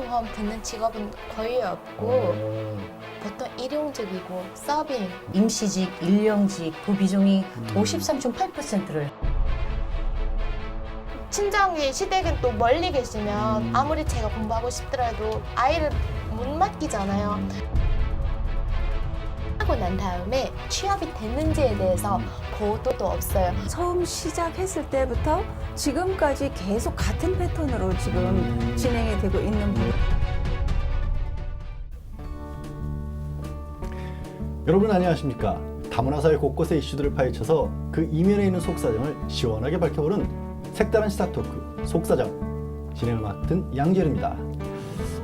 경험 듣는 직업은 거의 없고 보통 일용직이고 서빙. 임시직, 일용직 그 비중이 53.8%를 친정이 시댁은 또 멀리 계시면 아무리 제가 공부하고 싶더라도 아이를 못 맡기잖아요. 하고 난 다음에 취업이 됐는지에 대해서 보도도 없어요. 처음 시작했을 때부터 지금까지 계속 같은 패턴으로 지금 진행이 되고 있는 부분. 여러분 안녕하십니까? 다문화 사회 곳곳의 이슈들을 파헤쳐서 그 이면에 있는 속사정을 시원하게 밝혀보는 색다른 시사 토크 속사정, 진행을 맡은 양지열입니다.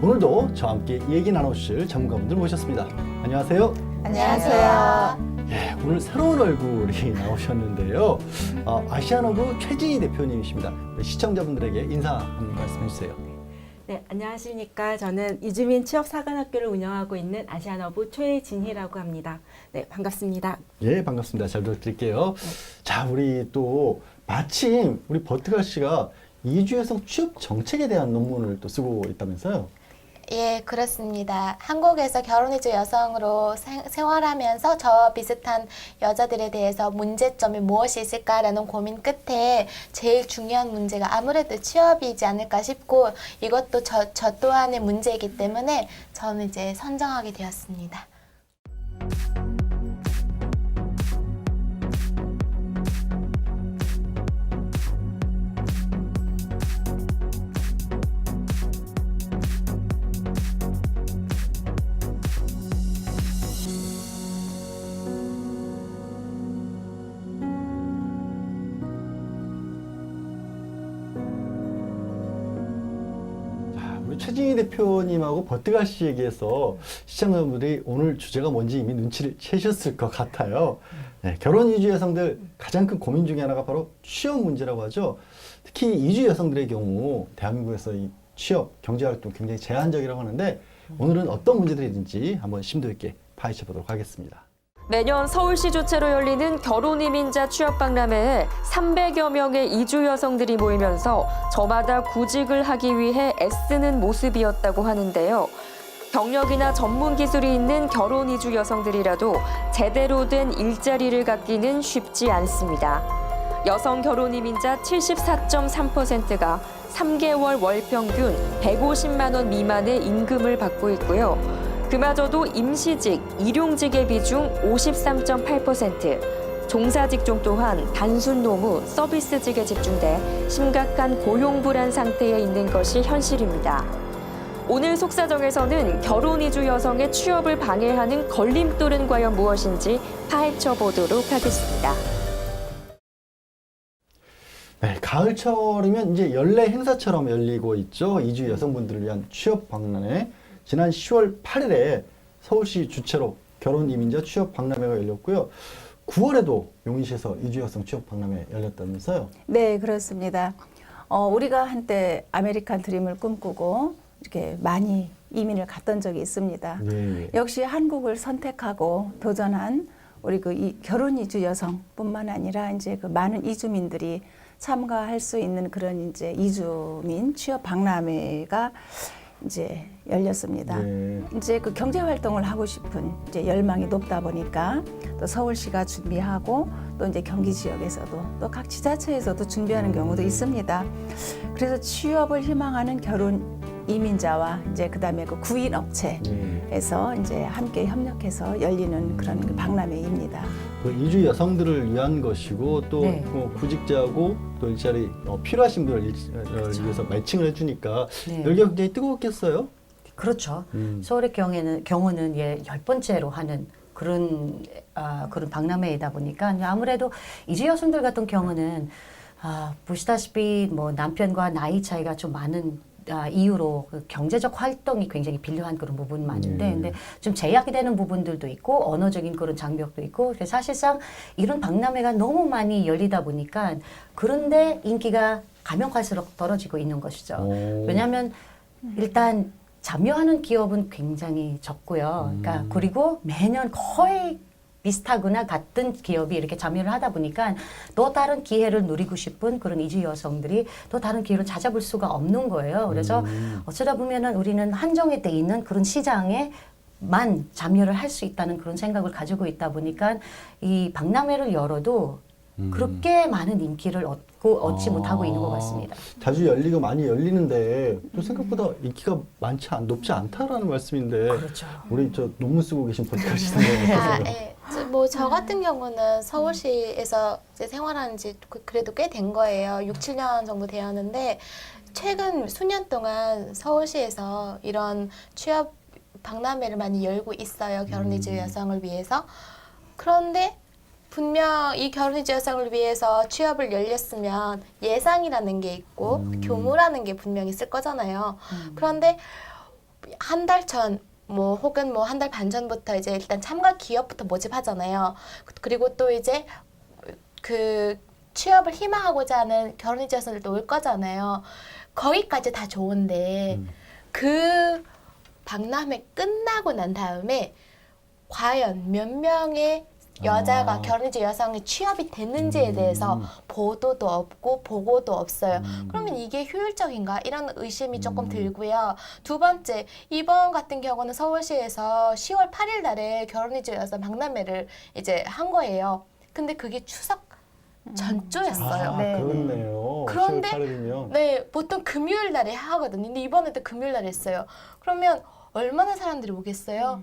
오늘도 저와 함께 얘기 나눠주실 전문가분들 모셨습니다. 안녕하세요. 안녕하세요. 예, 오늘 새로운 얼굴이 나오셨는데요. 아시아노브 최진희 대표님이십니다. 시청자분들에게 인사 한 말씀 해주세요. 네, 안녕하십니까. 저는 이주민 취업사관학교를 운영하고 있는 아시아너브 최진희라고 합니다. 네, 반갑습니다. 예, 반갑습니다. 잘 부탁드릴게요. 자, 우리 또 마침 우리 버트갈 씨가 이주 여성 취업 정책에 대한 논문을 또 쓰고 있다면서요? 예, 그렇습니다. 한국에서 결혼이주 여성으로 생활하면서 저와 비슷한 여자들에 대해서 문제점이 무엇이 있을까라는 고민 끝에 제일 중요한 문제가 아무래도 취업이지 않을까 싶고 이것도 저 또한의 문제이기 때문에 저는 이제 선정하게 되었습니다. 우리 최진희 대표님하고 버트갈 씨에게서 시청자분들이 오늘 주제가 뭔지 이미 눈치를 채셨을 것 같아요. 네, 결혼 이주 여성들 가장 큰 고민 중에 하나가 바로 취업 문제라고 하죠. 특히 이주 여성들의 경우 대한민국에서 이 취업, 경제활동 굉장히 제한적이라고 하는데 오늘은 어떤 문제들이 있는지 한번 심도 있게 파헤쳐 보도록 하겠습니다. 매년 서울시 주최로 열리는 결혼 이민자 취업 박람회에 300여 명의 이주 여성들이 모이면서 저마다 구직을 하기 위해 애쓰는 모습이었다고 하는데요. 경력이나 전문 기술이 있는 결혼 이주 여성들이라도 제대로 된 일자리를 갖기는 쉽지 않습니다. 여성 결혼 이민자 74.3%가 3개월 월 평균 150만 원 미만의 임금을 받고 있고요. 그마저도 임시직, 일용직의 비중 53.8%, 종사직종 또한 단순 노무, 서비스직에 집중돼 심각한 고용 불안 상태에 있는 것이 현실입니다. 오늘 속사정에서는 결혼 이주 여성의 취업을 방해하는 걸림돌은 과연 무엇인지 파헤쳐 보도록 하겠습니다. 네, 가을철이면 이제 연례 행사처럼 열리고 있죠. 이주 여성분들을 위한 취업 박람회. 지난 10월 8일에 서울시 주최로 결혼 이민자 취업 박람회가 열렸고요. 9월에도 용인시에서 이주 여성 취업 박람회 열렸다면서요? 네, 그렇습니다. 우리가 한때 아메리칸 드림을 꿈꾸고 이렇게 많이 이민을 갔던 적이 있습니다. 네. 역시 한국을 선택하고 도전한 우리 이 결혼 이주 여성뿐만 아니라 이제 그 많은 이주민들이 참가할 수 있는 그런 이제 이주민 취업 박람회가 이제 열렸습니다. 네. 이제 그 경제 활동을 하고 싶은 이제 열망이 높다 보니까 또 서울시가 준비하고 또 이제 경기 지역에서도 또 각 지자체에서도 준비하는 경우도 있습니다. 그래서 취업을 희망하는 결혼 이민자와 이제 그다음에 그 구인 업체에서 이제 함께 협력해서 열리는 그런 그 박람회입니다. 그 이주 여성들을 위한 것이고 또 네. 구직자하고 또 일자리 필요하신 분을 위해서 매칭을 해주니까 네. 열기가 굉장히 뜨거웠겠어요? 그렇죠. 서울의 경우는 10번째로 하는 그런 박람회이다 보니까 아무래도 이주 여성들 같은 경우는 보시다시피 뭐 남편과 나이 차이가 좀 많은 이유로 그 경제적 활동이 굉장히 필요한 그런 부분이 많은데 근데 좀 제약이 되는 부분들도 있고 언어적인 그런 장벽도 있고 그래서 사실상 이런 박람회가 너무 많이 열리다 보니까 그런데 인기가 가면 갈수록 떨어지고 있는 것이죠. 왜냐하면 일단 참여하는 기업은 굉장히 적고요. 그러니까 그리고 매년 거의 비슷하거나 같은 기업이 이렇게 참여를 하다 보니까 또 다른 기회를 누리고 싶은 그런 이주 여성들이 또 다른 기회를 찾아볼 수가 없는 거예요. 그래서 어쩌다 보면은 우리는 한정이 돼 있는 그런 시장에 만 참여를 할 수 있다는 그런 생각을 가지고 있다 보니까 이 박람회를 열어도 그렇게 많은 인기를 얻지 못하고 있는 것 같습니다. 자주 열리고 많이 열리는데 또 생각보다 인기가 높지 않다라는 말씀인데 그렇죠. 우리 저 논문 쓰고 계신 버티가시는 아, 거 예. 뭐 저 같은 경우는 서울시에서 이제 생활한 지 그래도 꽤 된 거예요. 6, 7년 정도 되었는데 최근 수년 동안 서울시에서 이런 취업 박람회를 많이 열고 있어요. 결혼이주 여성을 위해서. 그런데 분명 이 결혼이주 여성을 위해서 취업을 열렸으면 예상이라는 게 있고 교무라는 게 분명히 있을 거잖아요. 그런데 한 달 전, 뭐 혹은 뭐 한 달 반 전부터 이제 일단 참가 기업부터 모집하잖아요. 그리고 또 이제 그 취업을 희망하고자 하는 결혼이주 여성들도 올 거잖아요. 거기까지 다 좋은데 그 박람회 끝나고 난 다음에 과연 몇 명의 여자가 결혼이주 여성이 취업이 됐는지에 대해서 보도도 없고 보고도 없어요. 그러면 이게 효율적인가? 이런 의심이 조금 들고요. 두 번째, 이번 같은 경우는 서울시에서 10월 8일 날에 결혼이주 여성 박람회를 이제 한 거예요. 근데 그게 추석 전주였어요. 아, 네. 그렇네요. 그런데 10월 8일이면. 네, 보통 금요일 날에 하거든요. 근데 이번에도 금요일 날에 했어요. 그러면 얼마나 사람들이 오겠어요?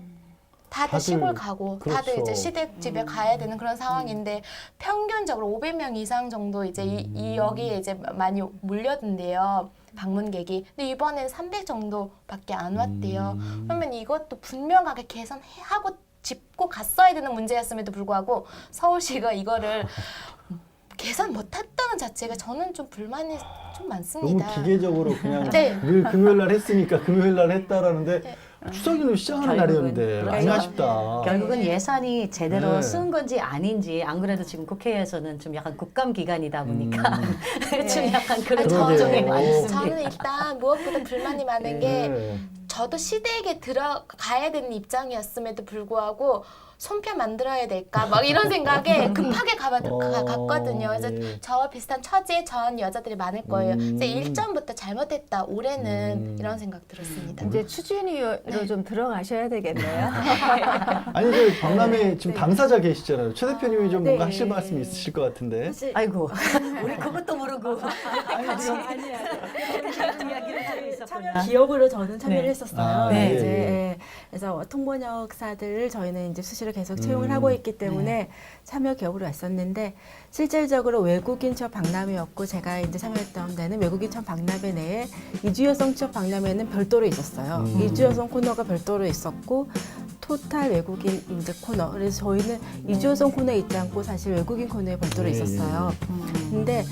다들 시골 가고 다들 그렇죠. 이제 시댁 집에 가야 되는 그런 상황인데 평균적으로 500명 이상 정도 이제 이 여기에 이제 많이 몰려든대요. 방문객이. 근데 이번엔 300 정도밖에 안 왔대요. 그러면 이것도 분명하게 개선하고 짚고 갔어야 되는 문제였음에도 불구하고 서울시가 이거를 개선 못했다는 자체가 저는 좀 불만이 좀 많습니다. 너무 기계적으로 그냥 네. 늘 금요일 날 했으니까 금요일 날 했다라는데 네. 추석이는 시작하는 결국은 날이었는데 많이 그렇죠. 아쉽다. 결국은 네. 예산이 제대로 네. 쓴 건지 아닌지 안 그래도 지금 국회에서는 좀 약간 국감 기간이다 보니까 좀 약간 그런 아니, 걱정이 그러게요. 많습니다. 저는 일단 무엇보다 불만이 많은 게 네. 저도 시댁에 들어가야 되는 입장이었음에도 불구하고 손편 만들어야 될까 막 이런 생각에 급하게 갔거든요. 그래서 예. 저와 비슷한 처지의 전 여자들이 많을 거예요. 그래서 일전부터 잘못했다. 올해는 이런 생각 들었습니다. 이제 추진위로 좀 들어가셔야 되겠네요. 아니 그 박람회 지금 당사자 계시잖아요. 최 대표님이 좀 뭔가 네. 하실 말씀이 있으실 것 같은데. 사실 아이고 우리 그것도 모르고 참여 기업으로 저는 참여를 네. 했었어요. 아, 네. 이제 예, 예. 예. 그래서 통번역사들을 저희는 이제 수시로 계속 채용을 하고 있기 때문에 참여 기업으로 왔었는데 실질적으로 외국인 취업 박람회였고 제가 이제 참여했던 데는 외국인 취업 박람회 내에 이주 여성 취업 박람회는 별도로 있었어요. 이주 여성 코너가 별도로 있었고 토탈 외국인 이제 코너. 그래서 저희는 이주 여성 코너에 있지 않고 사실 외국인 코너에 별도로 예, 있었어요. 근데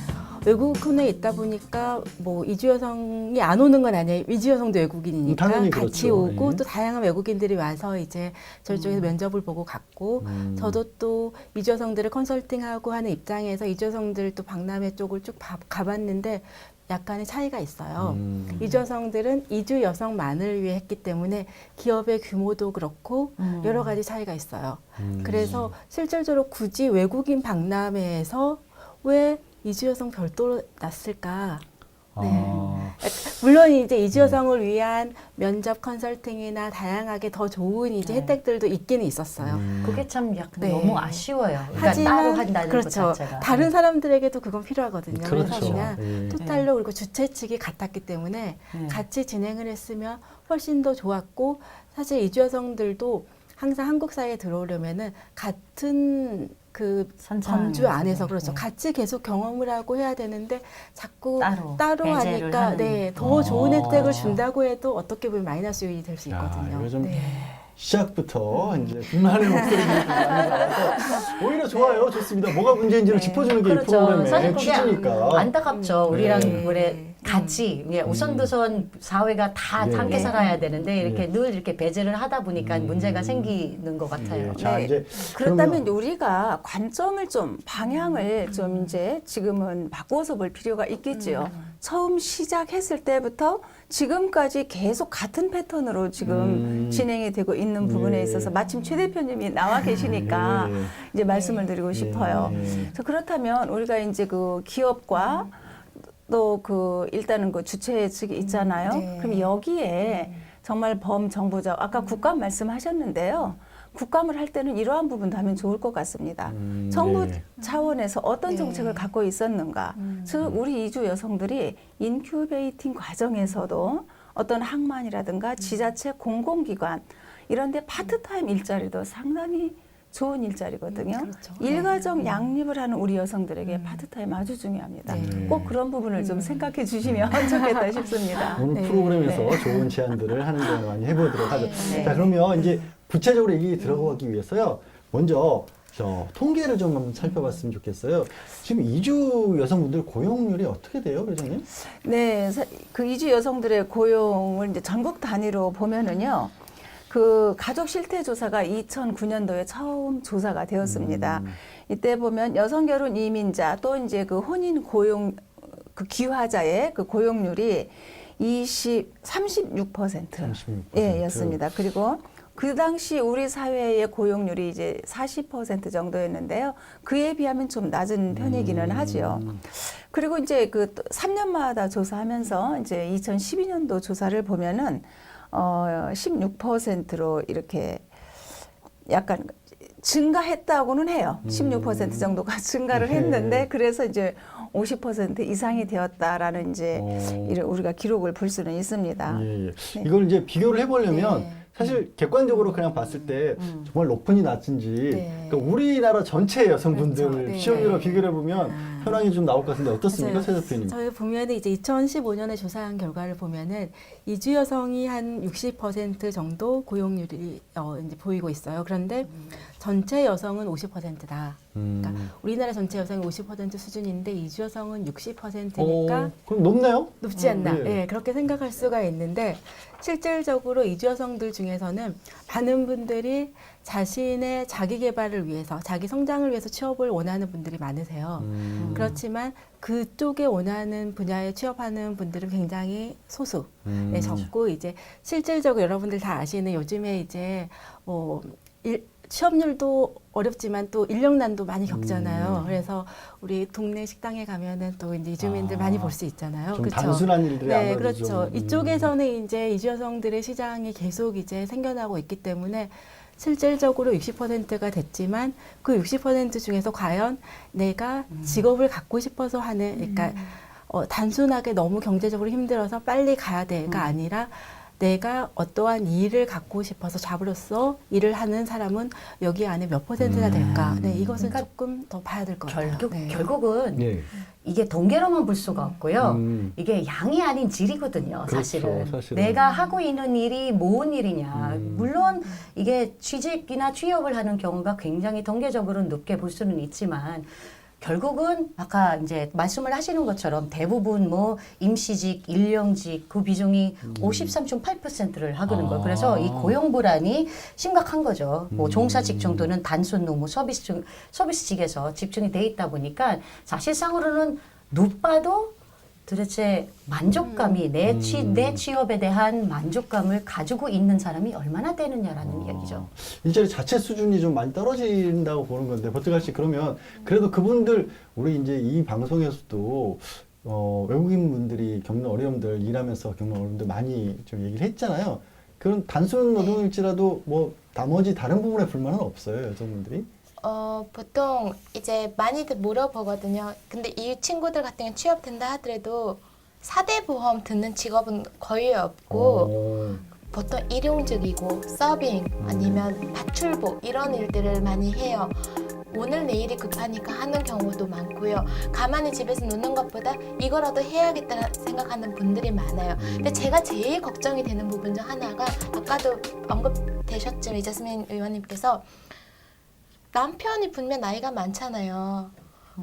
외국 코너에 있다 보니까 뭐 이주 여성이 안 오는 건 아니에요. 이주 여성도 외국인이니까 당연히 같이 그렇죠. 오고 예. 또 다양한 외국인들이 와서 이제 저희 쪽에서 면접을 보고 갔고 저도 또 이주 여성들을 컨설팅하고 하는 입장에서 이주 여성들 또 박람회 쪽을 쭉 가봤는데 약간의 차이가 있어요. 이주 여성들은 이주 여성만을 위해 했기 때문에 기업의 규모도 그렇고 여러 가지 차이가 있어요. 그래서 실질적으로 굳이 외국인 박람회에서 왜 이주 여성 별도로 놨을까? 네. 아, 물론 이제 이주 여성을 위한 면접 컨설팅이나 다양하게 더 좋은 이제 혜택들도 있기는 있었어요. 그게 참 약간 네. 너무 아쉬워요. 그러니까 하지만 따로 한다는 그렇죠. 것 자체가. 다른 사람들에게도 그건 필요하거든요. 그래서 그렇죠. 그냥 예. 토탈로 그리고 주최 측이 같았기 때문에 같이 진행을 했으면 훨씬 더 좋았고 사실 이주 여성들도 항상 한국 사회에 들어오려면은 같은 그 선창 범주 안에서 네. 그렇죠. 같이 계속 경험을 하고 해야 되는데 자꾸 따로 따로 배제를 하니까 하는. 네, 더 좋은 아. 혜택을 준다고 해도 어떻게 보면 마이너스 요인이 될 수 야, 있거든요. 이거 좀 네. 시작부터 이제 불만의 목소리들이 많이 나와서 오히려 좋아요. 좋습니다. 뭐가 문제인지를 짚어주는 게 이 그렇죠. 프로그램의 사실 그게 취지니까. 안타깝죠. 우리랑 네. 올해 같이 우선도선 사회가 다 네. 함께 네. 살아야 되는데 이렇게 네. 늘 이렇게 배제를 하다 보니까 문제가 생기는 것 같아요. 자, 네. 이제 그렇다면 그러면- 우리가 관점을 좀 방향을 좀 이제 지금은 바꿔서 볼 필요가 있겠지요. 처음 시작했을 때부터 지금까지 계속 같은 패턴으로 지금 진행이 되고 있는 부분에 네. 있어서 마침 최 대표님이 나와 계시니까 네. 이제 말씀을 드리고 싶어요. 네. 그래서 그렇다면 우리가 이제 그 기업과 또 그 일단은 그 주체 측이 있잖아요. 네. 그럼 여기에 정말 범정부적 아까 국감 말씀하셨는데요. 국감을 할 때는 이러한 부분도 하면 좋을 것 같습니다. 정부 네. 차원에서 어떤 네. 정책을 갖고 있었는가. 즉 우리 이주 여성들이 인큐베이팅 과정에서도 어떤 항만이라든가 지자체 공공기관 이런 데 파트타임 일자리도 상당히 좋은 일자리거든요. 그렇죠. 일가정 양립을 하는 우리 여성들에게 파트타임 아주 중요합니다. 네. 꼭 그런 부분을 좀 생각해 주시면 좋겠다 싶습니다. 오늘 네. 프로그램에서 좋은 제안들을 하는 걸 많이 해보도록 하죠. 네. 자, 그러면 이제 구체적으로 얘기 들어가기 위해서요. 먼저 통계를 좀 한번 살펴봤으면 좋겠어요. 지금 이주 여성분들 고용률이 어떻게 돼요, 회장님? 네, 그 이주 여성들의 고용을 이제 전국 단위로 보면은요. 그 가족 실태 조사가 2009년도에 처음 조사가 되었습니다. 이때 보면 여성 결혼 이민자 또 이제 그 혼인 고용 그 귀화자의 그 고용률이 36%. 36%. 예, 였습니다. 그리고 그 당시 우리 사회의 고용률이 이제 40% 정도였는데요. 그에 비하면 좀 낮은 편이기는 하지요. 그리고 이제 그 3년마다 조사하면서 이제 2012년도 조사를 보면은 16%로 이렇게 약간 증가했다고는 해요. 16% 정도가 증가를 네. 했는데 그래서 이제 50% 이상이 되었다라는 이제 이런 우리가 기록을 볼 수는 있습니다. 예, 예. 네. 이걸 이제 비교를 해보려면 네. 사실 객관적으로 그냥 봤을 때 정말 높은지 낮은지 네. 그러니까 우리나라 전체 여성분들 그렇죠. 네. 시험률로 비교를 해보면 현황이 좀 나올 것 같은데 어떻습니까, 맞아요. 새 대표님? 저희 보면은 이제 2015년에 조사한 결과를 보면은 이주 여성이 한 60% 정도 고용률이 이제 보이고 있어요. 그런데 전체 여성은 50%다. 그러니까 우리나라 전체 여성이 50% 수준인데 이주 여성은 60%니까 그럼 높네요? 높지 않나. 네. 예, 그렇게 생각할 수가 있는데 실질적으로 이주 여성들 중에서는 많은 분들이 자신의 자기 개발을 위해서, 자기 성장을 위해서 취업을 원하는 분들이 많으세요. 그렇지만 그쪽에 원하는 분야에 취업하는 분들은 굉장히 소수, 네, 적고 이제 실질적으로 여러분들 다 아시는 요즘에 이제 취업률도 어렵지만 또 인력난도 많이 겪잖아요. 그래서 우리 동네 식당에 가면은 또 이제 이주민들 많이 볼 수 있잖아요. 좀 그렇죠? 단순한 일들이 네, 아무래도 그렇죠. 좀, 이쪽에서는 이제 이주 여성들의 시장이 계속 이제 생겨나고 있기 때문에 실질적으로 60%가 됐지만 그 60% 중에서 과연 내가 직업을 갖고 싶어서 하는, 그러니까 단순하게 너무 경제적으로 힘들어서 빨리 가야 돼가 아니라 내가 어떠한 일을 갖고 싶어서 잡으로서 일을 하는 사람은 여기 안에 몇 %나 될까? 네, 이것은 그러니까 조금 더 봐야 될 것 같아요. 결국은 네. 이게 동계로만 볼 수가 없고요. 음. 이게 양이 아닌 질이거든요. 그렇죠, 사실은. 사실은. 내가 하고 있는 일이 뭔 일이냐. 물론 이게 취직이나 취업을 하는 경우가 굉장히 동계적으로 높게 볼 수는 있지만 결국은 아까 이제 말씀을 하시는 것처럼 대부분 뭐 임시직, 일용직 그 비중이 53.8%를 하고는 거예요. 그래서 이 고용 불안이 심각한 거죠. 뭐 종사직 정도는 단순 노무 서비스직에서 집중이 돼 있다 보니까 사실상으로는 높아도 도대체 만족감이 내 취업에 대한 만족감을 가지고 있는 사람이 얼마나 되느냐라는 이야기죠. 일자리 자체 수준이 좀 많이 떨어진다고 보는 건데 버티갈 씨 그러면 그래도 그분들 우리 이제 이 방송에서도 외국인 분들이 겪는 어려움들 일하면서 겪는 어려움들 많이 좀 얘기를 했잖아요. 그런 단순 노동일지라도 뭐 나머지 다른 부분에 불만은 없어요, 여성분들이? 보통 이제 많이들 물어보거든요. 근데 이 친구들 같은 경우 취업된다 하더라도 4대 보험 듣는 직업은 거의 없고 보통 일용직이고 서빙 아니면 파출부 이런 일들을 많이 해요. 오늘 내일이 급하니까 하는 경우도 많고요. 가만히 집에서 노는 것보다 이거라도 해야겠다 생각하는 분들이 많아요. 근데 제가 제일 걱정이 되는 부분 중 하나가 아까도 언급되셨지만 이자스민 의원님께서 남편이 분명 나이가 많잖아요.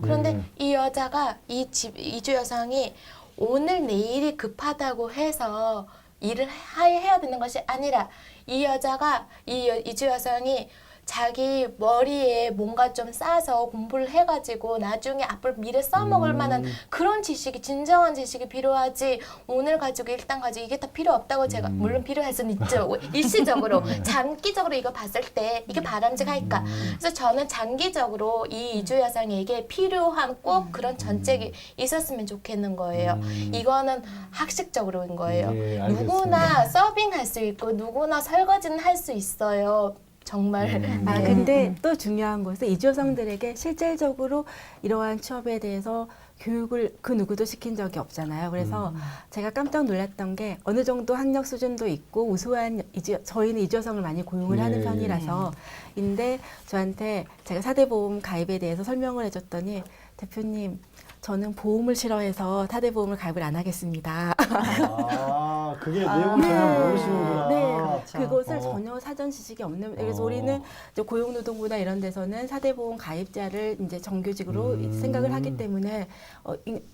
그런데 이 여자가 이주 여성이 오늘 내일이 급하다고 해서 일을 해야 되는 것이 아니라 이 여자가 이주 여성이 자기 머리에 뭔가 좀 싸서 공부를 해가지고 나중에 앞으로 미래 써먹을 만한 그런 지식이 진정한 지식이 필요하지 오늘 가지고 일단 가지고 이게 다 필요 없다고 제가 물론 필요할 수는 있죠 일시적으로 장기적으로 이거 봤을 때 이게 바람직할까 그래서 저는 장기적으로 이 이주 여성에게 필요한 꼭 그런 전책이 있었으면 좋겠는 거예요. 이거는 학식적으로인 거예요. 네, 알겠습니다. 누구나 서빙할 수 있고 누구나 설거지는 할 수 있어요. 정말. 아 근데 또 중요한 것은 이주 여성들에게 실질적으로 이러한 취업에 대해서 교육을 그 누구도 시킨 적이 없잖아요. 그래서 제가 깜짝 놀랐던 게 어느 정도 학력 수준도 있고 우수한 저희는 이주 여성을 많이 고용을 하는 편이라서인데 저한테 제가 사대보험 가입에 대해서 설명을 해줬더니 대표님 저는 보험을 싫어해서 사대보험을 가입을 안 하겠습니다. 아, 그게 내용을 전혀 모르시는구나. 네, 그렇죠. 그것을 전혀 사전 지식이 없는. 그래서 우리는 이제 고용노동부나 이런 데서는 사대보험 가입자를 이제 정규직으로 생각을 하기 때문에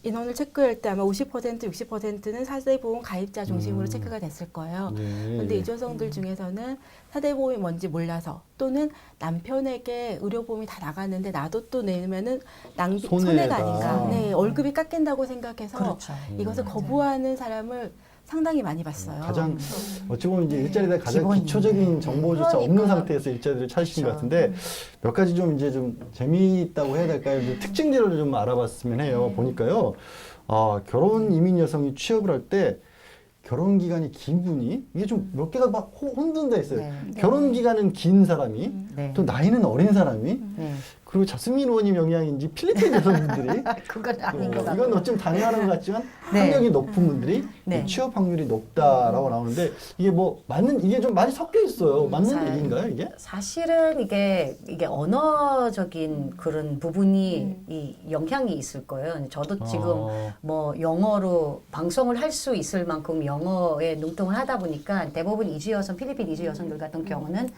인원을 체크할 때 아마 50%, 60%는 사대보험 가입자 중심으로 체크가 됐을 거예요. 그런데 이 여성들 중에서는 사대보험이 뭔지 몰라서 또는 남편에게 의료보험이 다 나갔는데 나도 또 내면은 손해가 아닌가. 네, 월급이 깎인다고 생각해서 그렇죠. 이것을 거부하는 사람을 상당히 많이 봤어요. 가장 어찌 보면 이제 일자리에 가장 기본인데. 기초적인 정보조차 없는 그러니까. 상태에서 일자리를 찾으신 것 그렇죠. 같은데 몇 가지 좀 이제 좀 재미있다고 해야 될까요? 이제 특징들을 좀 알아봤으면 해요. 보니까요, 결혼 이민 여성이 취업을 할 때 결혼 기간이 긴 분이 이게 좀 몇 개가 막 혼돈돼 있어요. 네. 결혼 기간은 긴 사람이 네. 또 나이는 어린 사람이 네. 그리고 자스민 의원님 영향인지 필리핀 여성분들이 그건 아닌 것 같고. 이건 어쩜 당연한 것 같지만 네. 학력이 높은 분들이 네. 취업 확률이 높다라고 나오는데 이게 뭐 맞는 이게 좀 많이 섞여 있어요. 맞는 잘- 얘기인가요 이게? 사실은 이게 언어적인 그런 부분이 이 영향이 있을 거예요. 저도 지금 뭐 영어로 방송을 할 수 있을 만큼 영어에 능통을 하다 보니까 대부분 이주 여성, 필리핀 이주 여성들 같은 경우는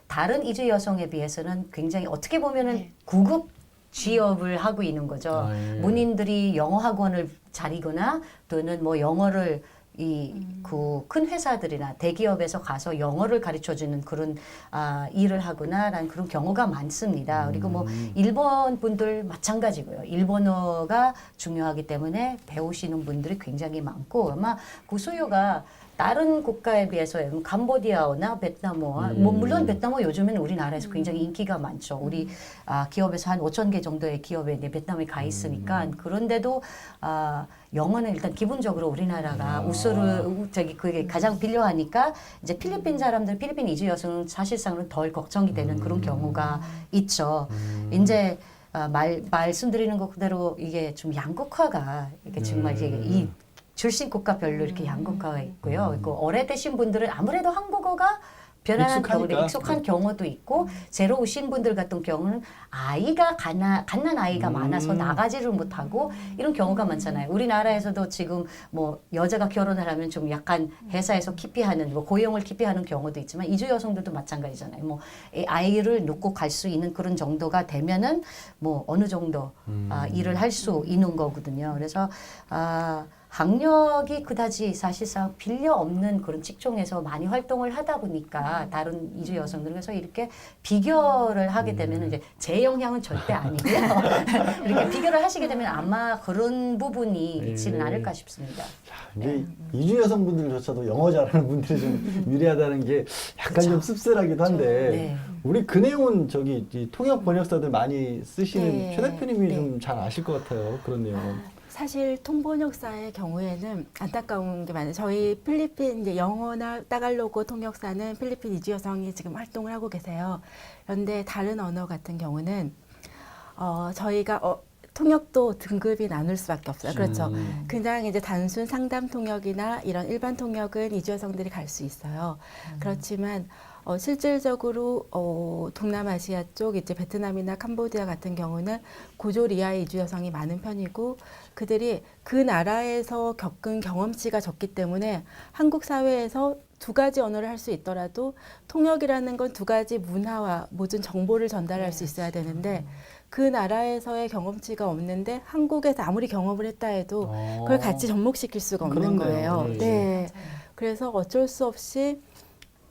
다른 이주 여성에 비해서는 굉장히 어떻게 보면은 구급 취업을 하고 있는 거죠. 예. 문인들이 영어 학원을 차리거나 또는 뭐 영어를 그 큰 회사들이나 대기업에서 가서 영어를 가르쳐 주는 그런 일을 하거나라는 그런 경우가 많습니다. 그리고 뭐 일본 분들 마찬가지고요. 일본어가 중요하기 때문에 배우시는 분들이 굉장히 많고 아마 그 수요가 다른 국가에 비해서 캄보디아나 베트남어와 뭐 물론 베트남어 요즘에는 우리나라에서 굉장히 인기가 많죠. 우리 기업에서 한 5천 개 정도의 기업에 이제 베트남에 가 있으니까 그런데도 영어는 일단 기본적으로 우리나라가 그게 가장 필요하니까 이제 필리핀 사람들, 필리핀 이주 여성은 사실상은 덜 걱정이 되는 그런 경우가 있죠. 이제 말씀드리는 것 그대로 이게 좀 양극화가 이게 정말 이제 이 출신 국가별로 이렇게 양극화가 있고요. 그 오래되신 분들은 아무래도 한국어가 변화한 경우도 익숙한 경우도 있고 새로 오신 분들 같은 경우는 아이가 갓난 아이가 많아서 나가지를 못하고 이런 경우가 많잖아요. 우리나라에서도 지금 뭐 여자가 결혼을 하면 좀 약간 회사에서 기피하는 뭐 고용을 기피하는 경우도 있지만 이주 여성들도 마찬가지잖아요. 뭐 아이를 놓고 갈 수 있는 그런 정도가 되면은 뭐 어느 정도 일을 할 수 있는 거거든요. 그래서 학력이 그다지 사실상 필요 없는 그런 직종에서 많이 활동을 하다 보니까 다른 이주 여성들 그래서 이렇게 비교를 하게 되면 이제 제 영향은 절대 아니고요. 이렇게 비교를 하시게 되면 아마 그런 부분이 있지는 않을까 싶습니다. 이제 이주 여성분들조차도 영어 잘하는 분들이 좀 유리하다는 게 약간 좀 씁쓸하기도 한데 네. 우리 그 내용은 저기 이 통역 번역사들 많이 쓰시는 네. 최 대표님이 네. 좀 잘 아실 것 같아요. 그런 내용. 사실 통번역사의 경우에는 안타까운 게 많아요. 저희 필리핀 이제 영어나 따갈로그 통역사는 필리핀 이주 여성이 지금 활동을 하고 계세요. 그런데 다른 언어 같은 경우는 저희가 통역도 등급이 나눌 수밖에 없어요. 그렇죠. 그냥 이제 단순 상담 통역이나 이런 일반 통역은 이주 여성들이 갈 수 있어요. 그렇지만 실질적으로 동남아시아 쪽 이제 베트남이나 캄보디아 같은 경우는 고졸 이하의 이주 여성이 많은 편이고 그들이 그 나라에서 겪은 경험치가 적기 때문에 한국 사회에서 두 가지 언어를 할 수 있더라도 통역이라는 건 두 가지 문화와 모든 정보를 전달할 수 있어야 되는데 그 나라에서의 경험치가 없는데 한국에서 아무리 경험을 했다 해도 그걸 같이 접목시킬 수가 없는 그렇네요. 거예요. 예, 네. 그래서 어쩔 수 없이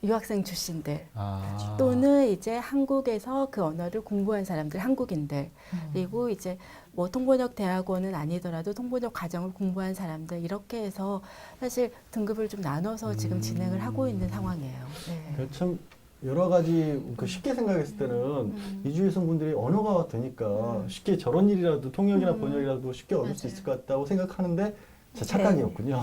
유학생 출신들 아. 또는 이제 한국에서 그 언어를 공부한 사람들, 한국인들 그리고 이제 뭐 통번역 대학원은 아니더라도 통번역 과정을 공부한 사람들 이렇게 해서 사실 등급을 좀 나눠서 지금 진행을 하고 있는 상황이에요. 네. 참 여러 가지 그 쉽게 생각했을 때는 이주 여성분들이 언어가 되니까 쉽게 저런 일이라도 통역이나 번역이라도 쉽게 얻을 수 있을 것 같다고 생각하는데 제 착각이었군요.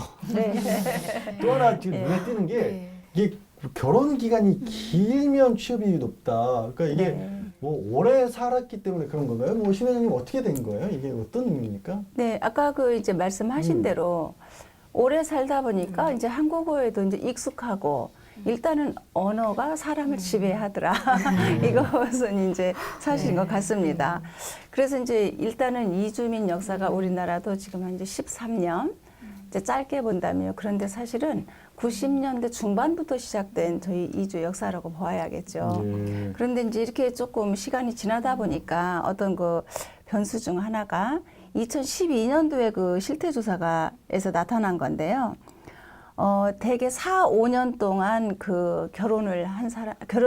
또 하나 지금 눈에 띄는 게 이게 결혼 기간이 길면 취업이 높다. 그러니까 이게 뭐 오래 살았기 때문에 그런 건가요? 뭐 신 회장님 어떻게 된 거예요? 이게 어떤 의미입니까? 네, 아까 그 이제 말씀하신 대로 오래 살다 보니까 이제 한국어에도 이제 익숙하고 일단은 언어가 사람을 지배하더라. 이것은 이제 사실인 것 같습니다. 그래서 이제 일단은 이주민 역사가 우리나라도 지금 한 이제 13년 이제 짧게 본다면요. 그런데 사실은 90년대 중반부터 시작된 저희 이주 역사라고 봐야겠죠. 예. 그런데 이제 이렇게 조금 시간이 지나다 보니까 어떤 그 변수 중 하나가 2012년도에 그 실태조사가에서 나타난 건데요. 대개 4, 5년 동안 그 결혼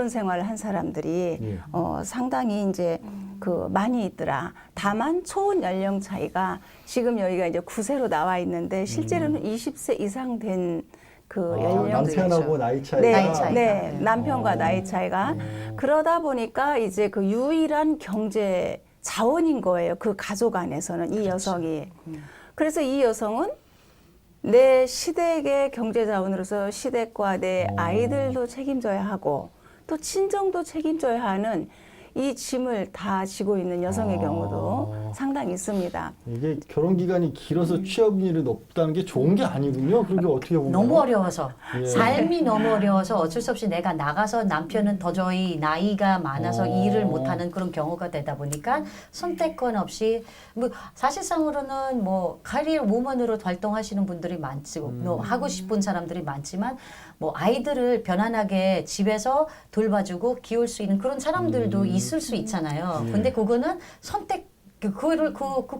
생활을 한 사람들이 예. 상당히 이제 그 많이 있더라. 다만 초혼 연령 차이가 지금 여기가 이제 9세로 나와 있는데 실제로는 20세 이상 된 그 연령들이죠. 남편하고 나이 차이가 나이 차이가. 네, 남편과 나이 차이가. 어. 그러다 보니까 이제 그 유일한 경제 자원인 거예요. 그 가족 안에서는 이 여성이. 그래서 이 여성은 내 시댁의 경제 자원으로서 시댁과 내 아이들도 책임져야 하고 또 친정도 책임져야 하는 이 짐을 다 지고 있는 여성의 경우도 상당히 있습니다. 이게 결혼 기간이 길어서 취업률이 높다는 게 좋은 게 아니군요. 그게 어떻게 보면 너무 어려워서 예. 삶이 너무 어려워서 어쩔 수 없이 내가 나가서 남편은 도저히 나이가 많아서 일을 못하는 그런 경우가 되다 보니까 선택권 없이 뭐 사실상으로는 뭐 카리어 우먼으로 활동하시는 분들이 많지고 뭐 하고 싶은 사람들이 많지만 뭐 아이들을 편안하게 집에서 돌봐주고 키울 수 있는 그런 사람들도 있을 수 있잖아요. 근데 그거는 선택 그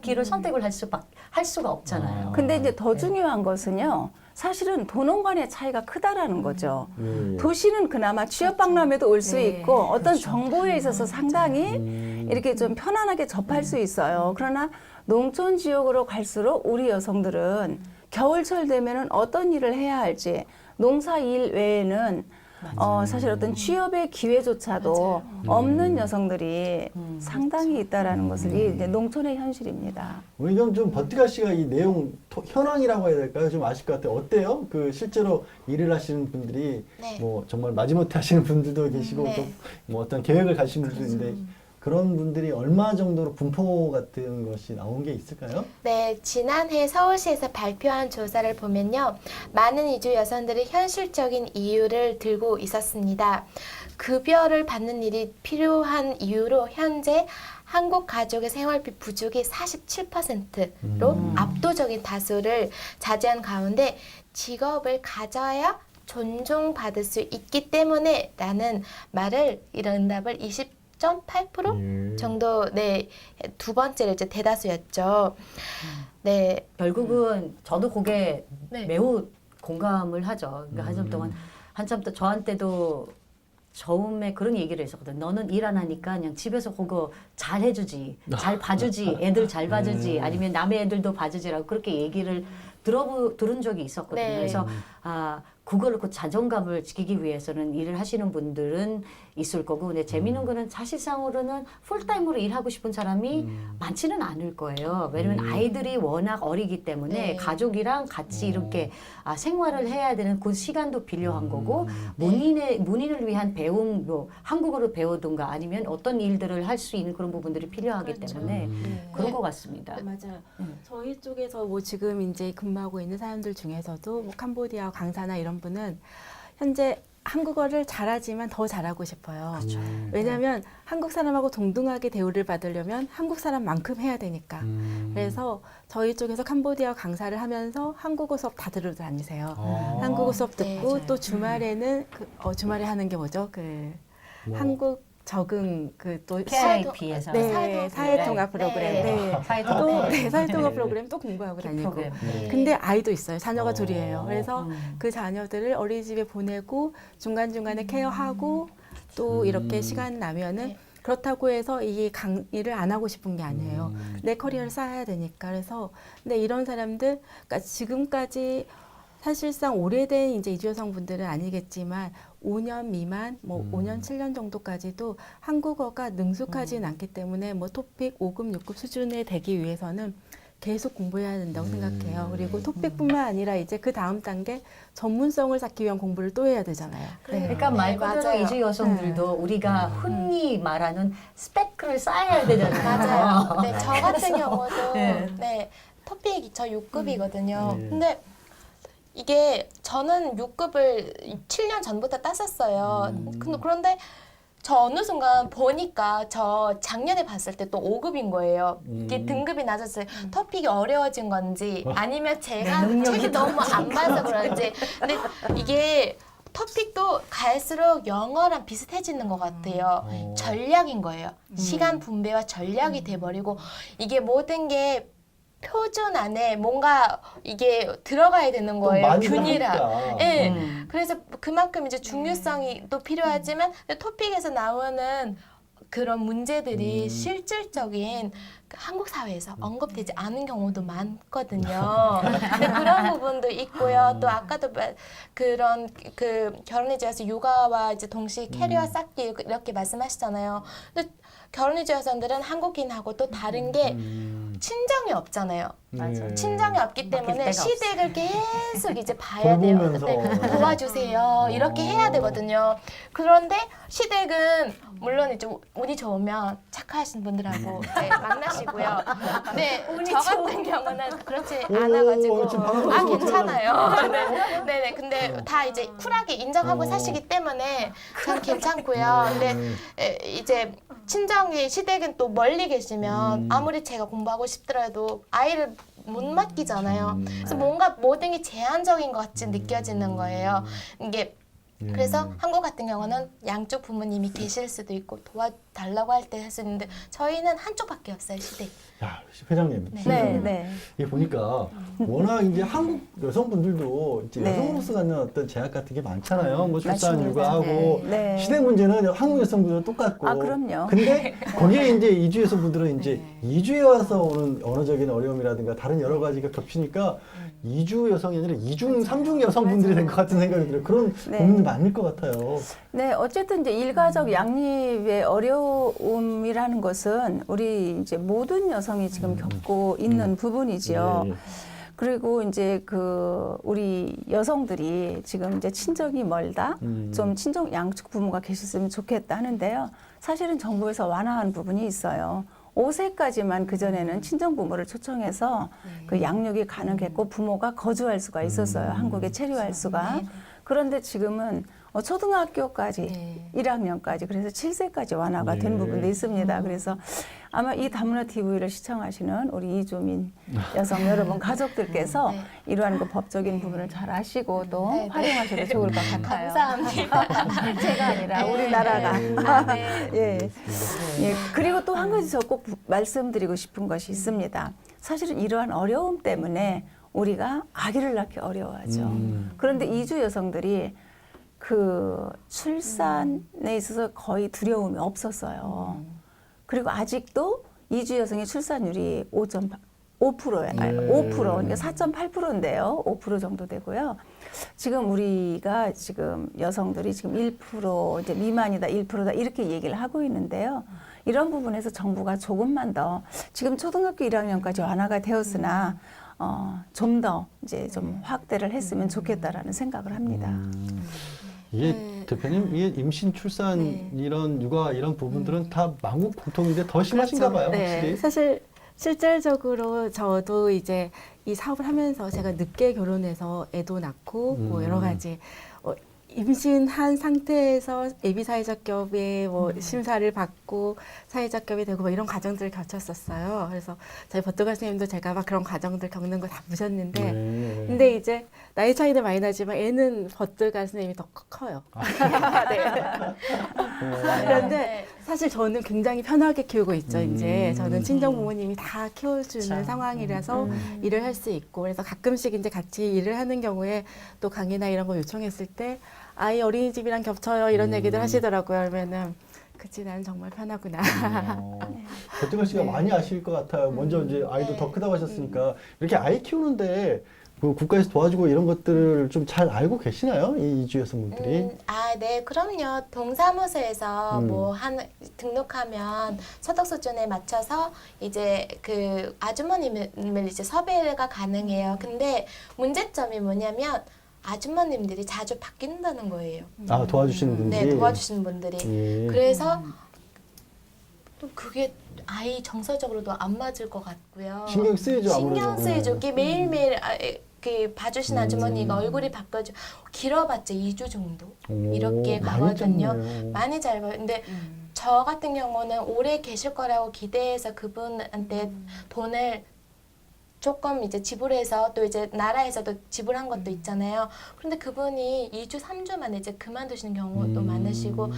길을 선택을 할 수가 없잖아요. 근데 이제 더 중요한 것은요. 사실은 도농 간의 차이가 크다라는 거죠. 예. 도시는 그나마 취업 박람회도 올 수 있고 어떤 정보에 있어서 상당히 이렇게 좀 편안하게 접할 수 있어요. 그러나 농촌 지역으로 갈수록 우리 여성들은 겨울철 되면은 어떤 일을 해야 할지 농사 일 외에는 사실 어떤 취업의 기회조차도 없는 여성들이 상당히 있다라는 것을 이 이제 농촌의 현실입니다. 우리 좀 버티가 씨가 이 내용 현황이라고 해야 될까요? 좀 아실 것 같아요. 어때요? 그 실제로 일을 하시는 분들이 네. 뭐 정말 마지못해 하시는 분들도 계시고 네. 또 뭐 어떤 계획을 가신 분들도 있는데 그런 분들이 얼마 정도로 분포 같은 것이 나온 게 있을까요? 네, 지난해 서울시에서 발표한 조사를 보면요. 많은 이주 여성들이 현실적인 이유를 들고 있었습니다. 급여를 받는 일이 필요한 이유로 현재 한국 가족의 생활비 부족이 47%로 압도적인 다수를 차지한 가운데 직업을 가져야 존중받을 수 있기 때문에 라는 말을 이런 응답을 20.8% 정도 네, 두 번째로 이제 대다수였죠. 네. 결국은 저도 그게 네. 매우 공감을 하죠. 그러니까 한참 동안 저한테도 처음에 그런 얘기를 했었거든. 너는 일 안 하니까 그냥 집에서 그거 잘 해주지, 잘 봐주지, 애들 잘 봐주지, 아니면 남의 애들도 봐주지라고 그렇게 얘기를 들은 적이 있었거든요. 네. 그래서 그걸 그 자존감을 지키기 위해서는 일을 하시는 분들은 있을 거고, 근데 재미있는 거는 사실상으로는 풀타임으로 일하고 싶은 사람이 많지는 않을 거예요. 왜냐면 아이들이 워낙 어리기 때문에 네. 가족이랑 같이 이렇게 생활을 해야 되는 그 시간도 필요한 거고, 문인을 위한 배움, 뭐 한국어를 배우든가 아니면 어떤 일들을 할 수 있는 그런 부분들이 필요하기 그렇죠. 때문에 그런 것 같습니다. 네, 맞아요. 저희 쪽에서 뭐 지금 이제 근무하고 있는 사람들 중에서도 뭐 캄보디아 강사나 이런 분은 현재 한국어를 잘하지만 더 잘하고 싶어요. 왜냐하면 한국 사람하고 동등하게 대우를 받으려면 한국 사람만큼 해야 되니까. 그래서 저희 쪽에서 캄보디아 강사를 하면서 한국어 수업 다 들으러 다니세요. 한국어 수업 듣고 네. 또 주말에는 주말에 하는 게 뭐죠? 뭐. 한국 적응 또 KIP에서 네, 사회통합 프로그램. 네. 사회통합 사회통합 프로그램 또 공부하고 다니고. 프로그램. 근데 아이도 있어요. 자녀가 어. 둘이에요. 그래서 그 자녀들을 어린이집에 보내고 중간중간에 케어하고 또 이렇게 시간 나면은 네. 그렇다고 해서 이 강의를 안 하고 싶은 게 아니에요. 내 커리어를 쌓아야 되니까. 그래서 근데 이런 사람들, 그러니까 지금까지 사실상 오래된 이제 이주 여성분들은 아니겠지만 5년 미만, 뭐 5년, 7년 정도까지도 한국어가 능숙하진 않기 때문에 뭐 토픽 5급, 6급 수준에 되기 위해서는 계속 공부해야 된다고 생각해요. 그리고 토픽뿐만 아니라 이제 그 다음 단계 전문성을 쌓기 위한 공부를 또 해야 되잖아요. 그러니까 말 그대로 맞아요. 이주 여성들도 우리가 흔히 말하는 스펙을 쌓아야 되잖아요. 맞아요. 네, 저 같은 경우도 네. 네, 토픽이 저 6급이거든요. 네. 근데 이게 저는 6급을 7년 전부터 땄었어요. 그런데 저 어느 순간 보니까 저 작년에 봤을 때 또 5급인 거예요. 이게 등급이 낮았어요. 토픽이 어려워진 건지 아니면 제가 책을 너무 안 봐서 그런지. 근데 이게 토픽도 갈수록 영어랑 비슷해지는 것 같아요. 전략인 거예요. 시간 분배와 전략이 돼버리고 이게 모든 게 표준 안에 뭔가 이게 들어가야 되는 거예요. 많이들 균이랑. 하니까. 예. 그래서 그만큼 이제 중요성이 또 필요하지만 토픽에서 나오는 그런 문제들이 실질적인 그 한국 사회에서 언급되지 않은 경우도 많거든요. 근데 그런 부분도 있고요. 또 아까도 그런 그 결혼이지에서 육아와 이제 동시에 캐리어 쌓기 이렇게 말씀하시잖아요. 근데 결혼이지 여성들은 한국인하고 또 다른 게 친정이 없잖아요. 네. 친정이 없기 맡길 때문에 데가 시댁을 계속 이제 봐야 돼요. 돌보면서. 네, 도와주세요. 이렇게 해야 되거든요. 그런데 시댁은 물론 이제 운이 좋으면 착하신 분들하고 이제 만나시고요. 네, 저 같은 경우는 그렇지 않아가지고 지금 방금 아 말씀 괜찮아요. 네네. 근데 다 이제 쿨하게 인정하고 사시기 때문에 전 괜찮고요. 근데 이제 친정이 시댁은 또 멀리 계시면 아무리 제가 공부하고 싶더라도 아이를 못 맡기잖아요. 그래서 뭔가 모든 게 제한적인 것 같이 느껴지는 거예요. 이게 그래서 한국 같은 경우는 양쪽 부모님이 계실 수도 있고 도와달라고 할 때 할 수 있는데 저희는 한쪽밖에 없어요, 시댁. 야, 회장님. 네, 네. 이게 보니까 워낙 이제 한국 여성분들도 이제 네. 여성으로서 갖는 어떤 제약 같은 게 많잖아요. 뭐 출산 맞습니다. 육아하고 네. 시댁 문제는 한국 여성분들도 똑같고. 아, 그럼요. 근데 거기에 이제 이주 여성분들은 이제 이주에 와서 오는 언어적인 어려움이라든가 다른 여러 가지가 겹치니까 이주 여성이 아니라 이중, 삼중 여성분들이 된 것 같은 생각이 들어요. 그런 네. 고민이 많을 것 같아요. 네, 어쨌든 이제 일가족 양립의 어려움이라는 것은 우리 이제 모든 여성이 지금 겪고 있는 부분이지요. 예, 예. 그리고 이제 우리 여성들이 지금 이제 친정이 멀다, 좀 친정 양쪽 부모가 계셨으면 좋겠다 하는데요. 사실은 정부에서 완화한 부분이 있어요. 5세까지만 그전에는 친정 부모를 초청해서 그 양육이 가능했고 부모가 거주할 수가 있었어요. 한국에 체류할 수가. 그런데 지금은 초등학교까지 1학년까지 그래서 7세까지 완화가 된 네. 부분도 있습니다. 그래서 아마 이 다문화 TV를 시청하시는 우리 이주민 여성 여러분 가족들께서 네. 이러한 그 법적인 부분을 잘 아시고 또 네, 네. 활용하셔도 좋을 것 같아요. 감사합니다. 제가 아니라 네. 우리나라가. 네. 예. 예. 그리고 또 한 가지 저 꼭 말씀드리고 싶은 것이 있습니다. 사실은 이러한 어려움 때문에 우리가 아기를 낳기 어려워하죠. 그런데 이주 여성들이 그 출산에 있어서 거의 두려움이 없었어요. 그리고 아직도 이주 여성의 출산율이 5%예요. 네. 5%, 그러니까 4.8%인데요. 5% 정도 되고요. 지금 우리가 지금 여성들이 지금 1% 이제 미만이다, 1%다 이렇게 얘기를 하고 있는데요. 이런 부분에서 정부가 조금만 더 지금 초등학교 1학년까지 완화가 되었으나 좀 더 이제 좀 확대를 했으면 좋겠다라는 생각을 합니다. 이게 네. 대표님, 이게 임신, 출산 네. 이런 육아 이런 부분들은 다 만국 공통인데 더 심하신가 봐요, 확실히. 네, 사실 실질적으로 저도 이제 이 사업을 하면서 제가 늦게 결혼해서 애도 낳고 뭐 여러 가지 임신한 상태에서 예비 사회적 겹의 뭐 심사를 받고 사회적 겹이 되고 뭐 이런 과정들을 겪었었어요. 그래서 저희 버트가 선생님도 제가 막 그런 과정들 겪는 거 다 보셨는데, 네. 근데 이제 나이 차이는 많이 나지만 애는 버트가 선생님이 더 커요. 네. 그런데 네. 사실 저는 굉장히 편하게 키우고 있죠. 이제 저는 친정 음. 부모님이 다 키워주는 참. 상황이라서 일을 할 수 있고, 그래서 가끔씩 이제 같이 일을 하는 경우에 또 강의나 이런 거 요청했을 때 아이 어린이집이랑 겹쳐요 이런 얘기들 하시더라고요. 그러면은 그치 나는 정말 편하구나. 버티걸 씨가 많이 아실 것 같아요. 먼저 이제 아이도 네. 더 크다고 하셨으니까 이렇게 아이 키우는데 그 국가에서 도와주고 이런 것들을 좀 잘 알고 계시나요? 이 이주 여성분들이? 네, 그럼요. 동사무소에서 음. 뭐 등록하면 소득 수준에 맞춰서 이제 그 아주머님을 이제 섭외가 가능해요. 근데 문제점이 뭐냐면 아주머님들이 자주 바뀐다는 거예요. 아, 도와주시는 분들이? 네, 도와주시는 분들이. 예. 그래서 또 그게 아이 정서적으로도 안 맞을 것 같고요. 신경 쓰이죠, 아무래도. 신경 쓰이죠. 그게 매일매일 그 봐주신 아주머니가 음. 얼굴이 바뀌어져 길어봤자 2주 정도 오, 이렇게 많이 가거든요. 짧네요. 많이 짧아요. 근데 저 같은 경우는 오래 계실 거라고 기대해서 그분한테 돈을 조금 이제 지불해서 또 이제 나라에서도 지불한 것도 있잖아요. 그런데 그분이 2주, 3주 만에 이제 그만두시는 경우도 많으시고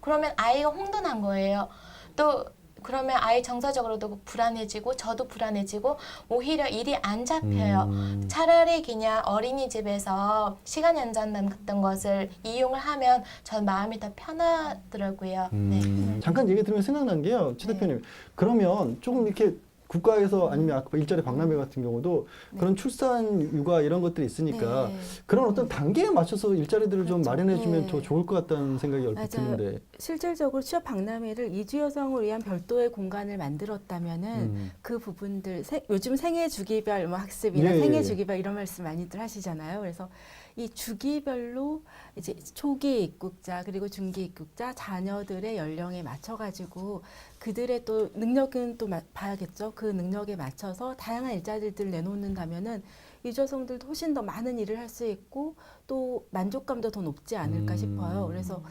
그러면 아이가 혼돈한 거예요. 또 그러면 아이 정서적으로도 불안해지고 저도 불안해지고 오히려 일이 안 잡혀요. 차라리 그냥 어린이집에서 시간 연장단 같은 것을 이용을 하면 전 마음이 더 편하더라고요. 네. 잠깐 얘기 들으면 생각난 게요. 최 대표님. 그러면 조금 이렇게 국가에서 아니면 아까 일자리 박람회 같은 경우도 그런 출산, 육아 이런 것들이 있으니까 네. 그런 어떤 단계에 맞춰서 일자리들을 좀 마련해주면 네. 더 좋을 것 같다는 생각이 얼핏 맞아요. 드는데. 실질적으로 취업 박람회를 이주 여성을 위한 별도의 공간을 만들었다면은 그 부분들 요즘 생애 주기별 뭐 학습이나 예, 생애 예. 주기별 이런 말씀 많이들 하시잖아요. 그래서 이 주기별로 이제 초기 입국자 그리고 중기 입국자 자녀들의 연령에 맞춰 가지고 그들의 또 능력은 또 봐야겠죠. 그 능력에 맞춰서 다양한 일자리들을 내놓는다면은 이 여성들도 훨씬 더 많은 일을 할 수 있고 또 만족감도 더 높지 않을까 싶어요. 그래서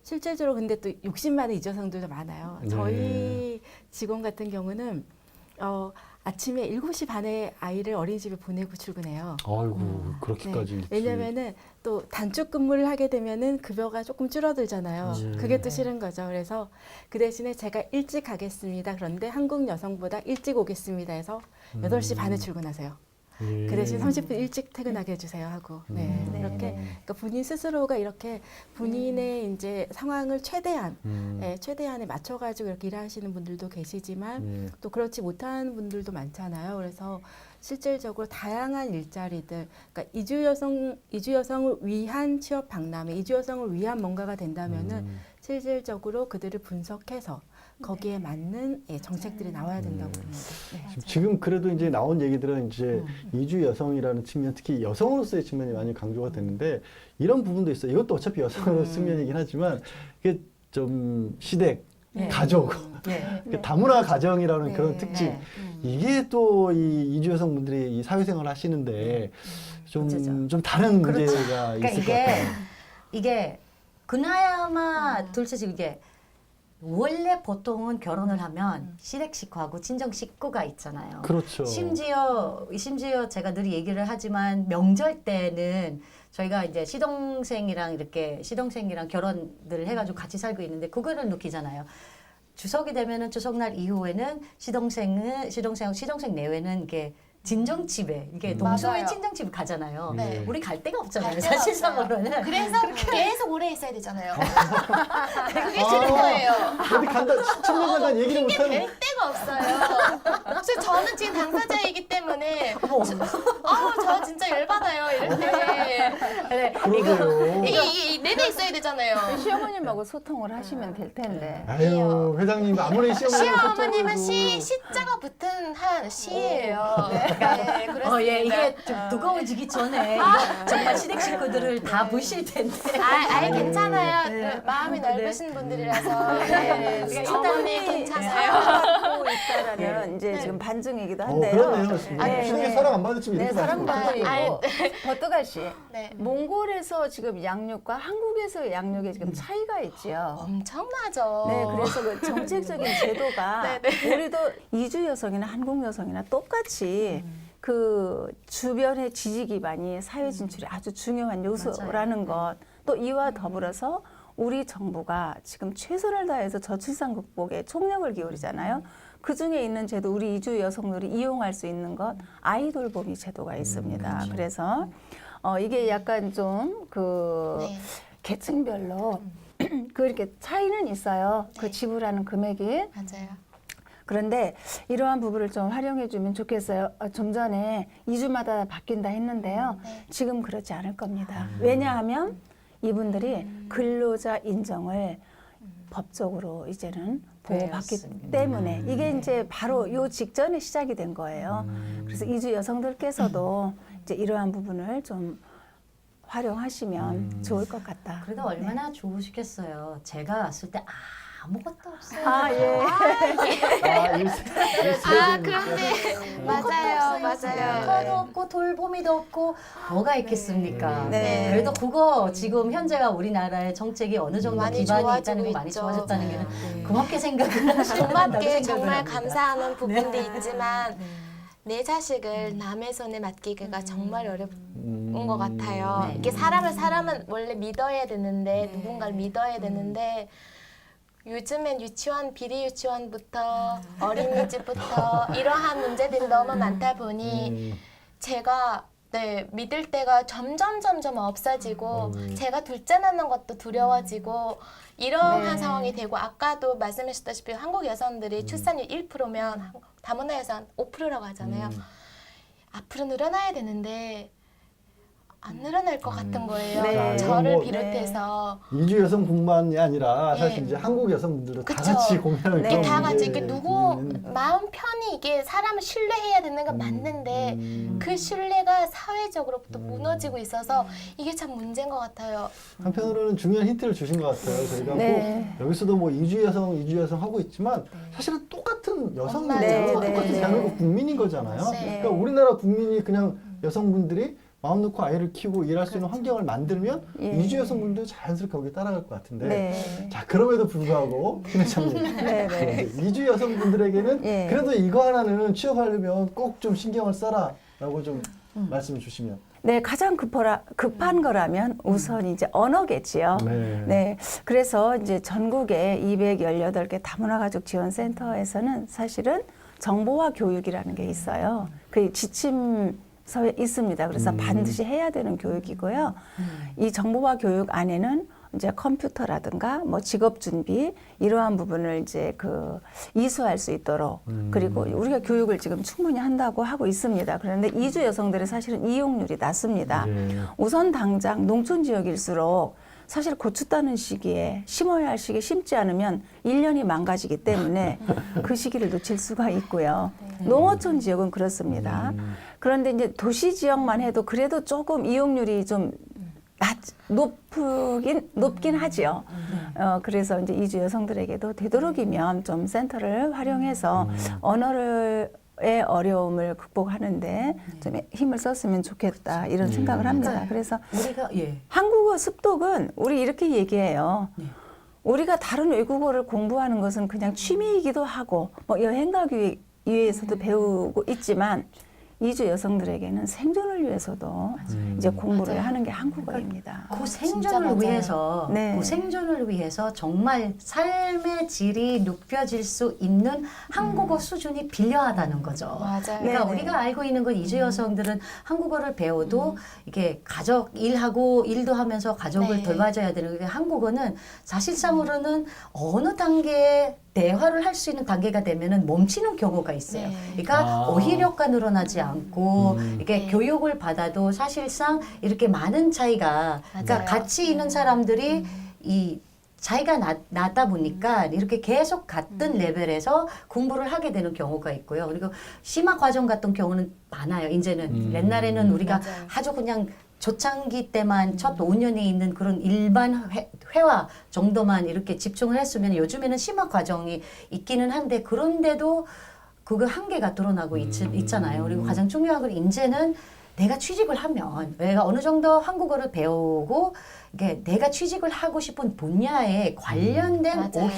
실질적으로 근데 또 욕심 많은 이저성들도 많아요. 네. 저희 직원 같은 경우는 아침에 7시 반에 아이를 어린이집에 보내고 출근해요. 아이고, 그렇게까지. 일찍. 왜냐면은 또 단축 근무를 하게 되면은 급여가 조금 줄어들잖아요. 그게 또 싫은 거죠. 그래서 그 대신에 제가 일찍 가겠습니다. 그런데 한국 여성보다 일찍 오겠습니다 해서 8시 반에 출근하세요. 예. 그 대신 30분 일찍 퇴근하게 해주세요 하고 이렇게 그러니까 본인 스스로가 이렇게 본인의 이제 상황을 최대한에 맞춰가지고 이렇게 일하시는 분들도 계시지만 또 그렇지 못한 분들도 많잖아요. 그래서 실질적으로 다양한 일자리들, 그러니까 이주 여성을 위한 취업 박람회, 이주 여성을 위한 뭔가가 된다면은 실질적으로 그들을 분석해서 거기에 맞는 정책들이 나와야 된다고 봅니다. 네. 지금 그래도 이제 나온 얘기들은 이제 이주 여성이라는 측면, 특히 여성으로서의 측면이 많이 강조가 됐는데 이런 부분도 있어요. 이것도 어차피 여성으로 측면이긴 하지만 이게 좀 시댁, 가족, 다문화 가정이라는 그런 특징. 이게 또 이 이주 여성분들이 이 사회생활을 하시는데 좀 다른 그렇죠. 문제가 그러니까 있을 것 같아요. 이게 그나마 둘째 집 이게 원래 보통은 결혼을 하면 시댁 식구하고 친정 식구가 있잖아요. 그렇죠. 심지어 제가 늘 얘기를 하지만 명절 때는 저희가 이제 시동생이랑 결혼을 해가지고 같이 살고 있는데 그거를 느끼잖아요. 추석이 되면은 추석날 이후에는 시동생 내외는 이게 진정집에 이게 동서의 맞아요. 친정집에 가잖아요. 네. 우리 갈 데가 없잖아요. 갈 데가 사실상으로는. 그래서 계속 오래 있어야 되잖아요. 그게 싫은 거예요. 어디 간다, 10년 간다 얘기를 못하는. 될 데가 없어요. 그래서 저는 지금 당사자이기 때문에 저 진짜 열받아요. 이럴 때. 네, 그러게요. 이게 내내 있어야 되잖아요. 시어머님 시어머님하고 소통을 하시면 될 텐데. 아유 회장님 아무리 시어머님은 시자가 붙은 한 시예요. 네, 그렇습니다. 예, 이게 좀 무거워지기 전에 이거 정말 시댁 식구들을 다 보실 텐데. 아예 괜찮아요. 마음이 넓으신 분들이라서 네. 어머니 괜찮아요. 사랑받고 있다라는 이제 지금 반증이기도 한데요. 그러네요. 네, 시댁에 네. 사랑 안 받으시면 네, 이렇게 사랑받고 있고 버뚜가 씨, 네. 몽골에서 지금 양육과 한국에서 양육에 지금 차이가 있지요. 엄청나죠. 네, 그래서 그 정책적인 제도가 우리도 이주 여성이나 한국 여성이나 똑같이 그 주변의 지지 기반이 사회 진출이 아주 중요한 요소라는 것, 또 이와 더불어서 우리 정부가 지금 최선을 다해서 저출산 극복에 총력을 기울이잖아요. 그 중에 있는 제도, 우리 이주 여성들이 이용할 수 있는 것, 아이 돌보미 제도가 있습니다. 그래서 이게 약간 좀 그 네. 계층별로 그렇게 차이는 있어요. 그 지불하는 금액이. 맞아요. 그런데 이러한 부분을 좀 활용해 주면 좋겠어요. 좀 전에 2주마다 바뀐다 했는데요. 지금 그렇지 않을 겁니다. 왜냐하면 이분들이 근로자 인정을 법적으로 이제는 보호받기 때문에 이게 이제 바로 요 직전에 시작이 된 거예요. 그래서 이주 여성들께서도 이제 이러한 부분을 좀 활용하시면 좋을 것 같다. 그래도 얼마나 좋으시겠어요. 제가 왔을 때 아무것도 없어요. 아, 예. 그런데 맞아요. 커도 없고 돌보미도 없고 뭐가 있겠습니까? 네. 그래도 그거 지금 현재가 우리나라의 정책이 어느 정도 많이 기반이 좋아지고 있다는 거 많이 있죠. 좋아졌다는 게 고맙게 생각을 하시는 고맙게 정말 감사하는 부분도 있지만 내 자식을 남의 손에 맡기기가 정말 어려운 것 같아요. 이게 사람은 원래 믿어야 되는데 누군가를 믿어야 되는데 요즘엔 유치원, 비리 유치원부터 어린이집부터 이러한 문제들이 너무 많다 보니 제가 믿을 때가 점점 없어지고 제가 둘째 낳는 것도 두려워지고 이러한 상황이 되고 아까도 말씀하셨다시피 한국 여성들이 출산율 1%면 다문화 여성 5%라고 하잖아요. 앞으로 늘어나야 되는데 안 늘어날 것 같은 거예요. 네. 저를 뭐, 비롯해서 이주 여성뿐만이 아니라 사실 예. 이제 한국 여성분들도 다 그쵸. 같이 고민할 네. 그런 다 같이 이게 문제는 누구 마음 편히 이게 사람을 신뢰해야 되는 건 맞는데 그 신뢰가 사회적으로부터 무너지고 있어서 이게 참 문제인 것 같아요. 한편으로는 중요한 힌트를 주신 것 같아요. 저희가 네. 뭐 여기서도 뭐 이주 여성 하고 있지만 사실은 똑같은 여성들, 네, 똑같은 네. 대한민국 국민인 거잖아요. 네. 그러니까 우리나라 국민이 그냥 여성분들이 마음 놓고 아이를 키우고 일할 수 있는 환경을 만들면 예. 이주 여성분들도 자연스럽게 거기에 따라갈 것 같은데 네. 자 그럼에도 불구하고 김 회장님 네, 네. 이주 여성분들에게는 예. 그래도 이거 하나는 취업하려면 꼭 좀 신경을 써라라고 좀 말씀해 주시면. 네, 가장 급한 거라면 우선 이제 언어겠지요. 네. 네. 그래서 이제 전국에 218개 다문화 가족 지원 센터에서는 사실은 정보화 교육이라는 게 있어요. 그 지침서에 있습니다. 그래서 반드시 해야 되는 교육이고요. 이 정보화 교육 안에는 이제 컴퓨터라든가 뭐 직업 준비 이러한 부분을 이제 그 이수할 수 있도록 그리고 우리가 교육을 지금 충분히 한다고 하고 있습니다. 그런데 이주 여성들의 사실은 이용률이 낮습니다. 네. 우선 당장 농촌 지역일수록 사실 고추 따는 시기에 심어야 할 시기에 심지 않으면 1년이 망가지기 때문에 그 시기를 놓칠 수가 있고요. 농어촌 지역은 그렇습니다. 그런데 이제 도시 지역만 해도 그래도 조금 이용률이 좀 높긴 하지요. 그래서 이제 이주 여성들에게도 되도록이면 좀 센터를 활용해서 언어의 어려움을 극복하는데 좀 힘을 썼으면 좋겠다 이런 생각을 합니다. 그래서 우리가 한국어 습독은 우리 이렇게 얘기해요. 우리가 다른 외국어를 공부하는 것은 그냥 취미이기도 하고 뭐 여행 가기 위해서도 배우고 있지만 이주 여성들에게는 생존을 위해서도 이제 공부를 하는 게 한국어입니다. 그 생존을 위해서, 네. 그 생존을 위해서 정말 삶의 질이 높여질 수 있는 한국어 수준이 필요하다는 거죠. 맞아요. 그러니까 네네. 우리가 알고 있는 건 이주 여성들은 한국어를 배워도 이게 가족 일도 하면서 가족을 네. 돌봐줘야 되는 게 한국어는 사실상으로는 어느 단계에 대화를 할 수 있는 단계가 되면은 멈추는 경우가 있어요. 네. 그러니까 어휘력가 늘어나지 않고 이게 네. 교육을 받아도 사실상 이렇게 많은 차이가 그러니까 맞아요. 같이 있는 사람들이 이 차이가 나다 보니까 이렇게 계속 같은 레벨에서 공부를 하게 되는 경우가 있고요. 그리고 심화 과정 같은 경우는 많아요. 이제는 옛날에는 우리가 맞아요. 아주 그냥 초창기 때만 첫 5년에 있는 그런 일반 회화 정도만 이렇게 집중을 했으면 요즘에는 심화 과정이 있기는 한데 그런데도 그거 한계가 드러나고 있잖아요. 그리고 가장 중요한 건 이제는 내가 취직을 하면 내가 어느 정도 한국어를 배우고 이게 내가 취직을 하고 싶은 분야에 관련된 맞아요. 오희,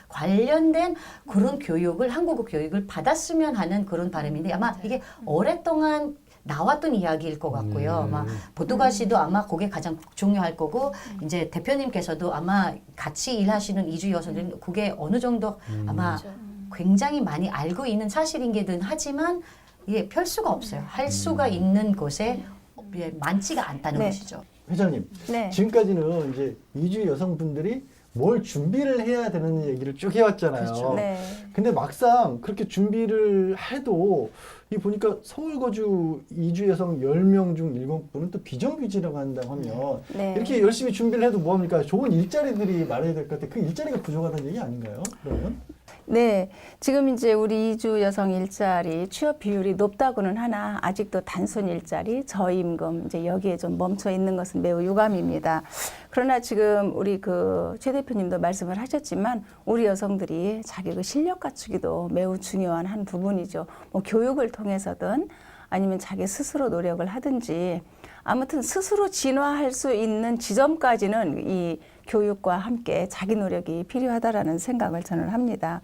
관련된 그런 교육을 한국어 교육을 받았으면 하는 그런 바람인데 아마 이게 오랫동안 나왔던 이야기일 것 같고요. 아마 보뚜갈 씨도 아마 그게 가장 중요할 거고 이제 대표님께서도 아마 같이 일하시는 이주 여성들은 그게 어느 정도 아마 굉장히 많이 알고 있는 사실이긴 하지만 이게 펼 수가 없어요. 할 수가 있는 곳에 많지가 않다는 네. 것이죠. 회장님, 네. 지금까지는 이제 이주 여성분들이 뭘 준비를 해야 되는 얘기를 쭉 해왔잖아요. 그렇죠. 네. 근데 막상 그렇게 준비를 해도 이 보니까 서울 거주 이주 여성 10명 중 7분은 또 비정규직이라고 한다고 하면 네. 이렇게 열심히 준비를 해도 뭐합니까? 좋은 일자리들이 마련이 될 것 같아. 그 일자리가 부족하다는 얘기 아닌가요? 그러면? 네, 지금 이제 우리 이주 여성 일자리 취업 비율이 높다고는 하나 아직도 단순 일자리, 저임금 이제 여기에 좀 멈춰 있는 것은 매우 유감입니다. 그러나 지금 우리 그 최 대표님도 말씀을 하셨지만 우리 여성들이 자기 그 실력 갖추기도 매우 중요한 한 부분이죠. 뭐 교육을 통해서든 아니면 자기 스스로 노력을 하든지 아무튼 스스로 진화할 수 있는 지점까지는 이 교육과 함께 자기 노력이 필요하다라는 생각을 저는 합니다.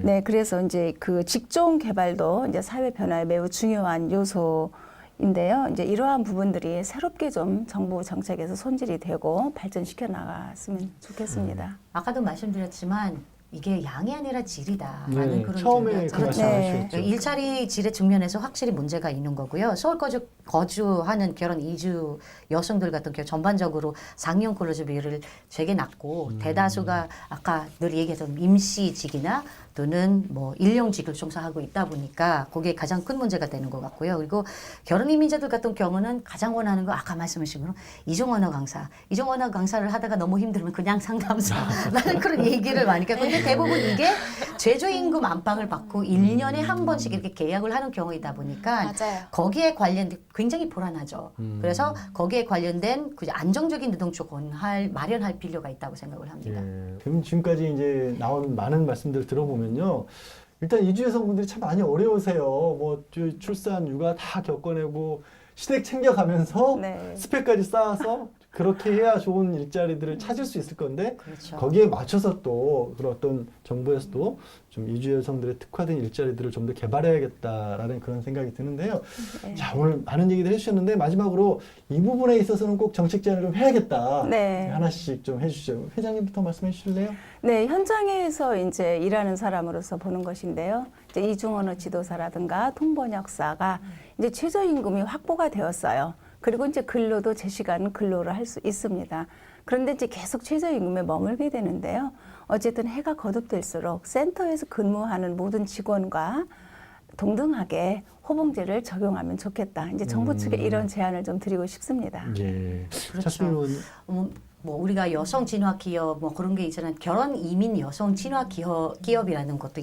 네, 그래서 이제 그 직종 개발도 이제 사회 변화에 매우 중요한 요소인데요. 이제 이러한 부분들이 새롭게 좀 정부 정책에서 손질이 되고 발전시켜 나갔으면 좋겠습니다. 아까도 말씀드렸지만 이게 양이 아니라 질이다라는 네, 그런 처음에 점이었죠. 그 그렇죠. 말씀하셨죠. 일자리 질의 측면에서 확실히 문제가 있는 거고요. 서울 거주하는 결혼 이주 여성들 같은 경우 전반적으로 상용 근로자 비율을 되게 낮고 대다수가 아까 늘 얘기했던 임시직이나 또는 뭐 일용직을 종사하고 있다 보니까 그게 가장 큰 문제가 되는 것 같고요. 그리고 결혼 이민자들 같은 경우는 가장 원하는 거 아까 말씀하신 대로 이중 언어 강사. 이중 언어 강사를 하다가 너무 힘들면 그냥 상담사라는 그런 얘기를 많이 해요. 근데 대부분 이게 최저임금 안방을 받고 1년에 한 번씩 이렇게 계약을 하는 경우이다 보니까 맞아요. 거기에 관련된 굉장히 불안하죠. 그래서 거기에 관련된 그 안정적인 노동 조건 마련할 필요가 있다고 생각을 합니다. 예. 그럼 지금까지 이제 나온 많은 말씀들 들어보면요. 일단 이주 여성분들이 참 많이 어려우세요. 뭐 출산, 육아 다 겪어내고 시댁 챙겨가면서 네. 스펙까지 쌓아서 그렇게 해야 좋은 일자리들을 찾을 수 있을 건데 그렇죠. 거기에 맞춰서 또 그런 어떤 정부에서도 좀 이주 여성들의 특화된 일자리들을 좀 더 개발해야겠다라는 그런 생각이 드는데요. 네. 자, 오늘 많은 얘기들 해주셨는데 마지막으로 이 부분에 있어서는 꼭 정책 제안을 좀 해야겠다. 네. 하나씩 좀 해주시죠. 회장님부터 말씀해 주실래요? 네, 현장에서 이제 일하는 사람으로서 보는 것인데요. 이제 이중언어 지도사라든가 통번역사가 이제 최저임금이 확보가 되었어요. 그리고 이제 근로도 제 시간 근로를 할 수 있습니다. 그런데 이제 계속 최저임금에 머물게 되는데요. 어쨌든 해가 거듭될수록 센터에서 근무하는 모든 직원과 동등하게 호봉제를 적용하면 좋겠다. 이제 정부 측에 이런 제안을 좀 드리고 싶습니다. 예. 그렇죠. 차수민 의원. 뭐 우리가 여성 진화 기업 뭐 그런 게 있잖아요. 결혼 이민 여성 진화 기업이라는 것도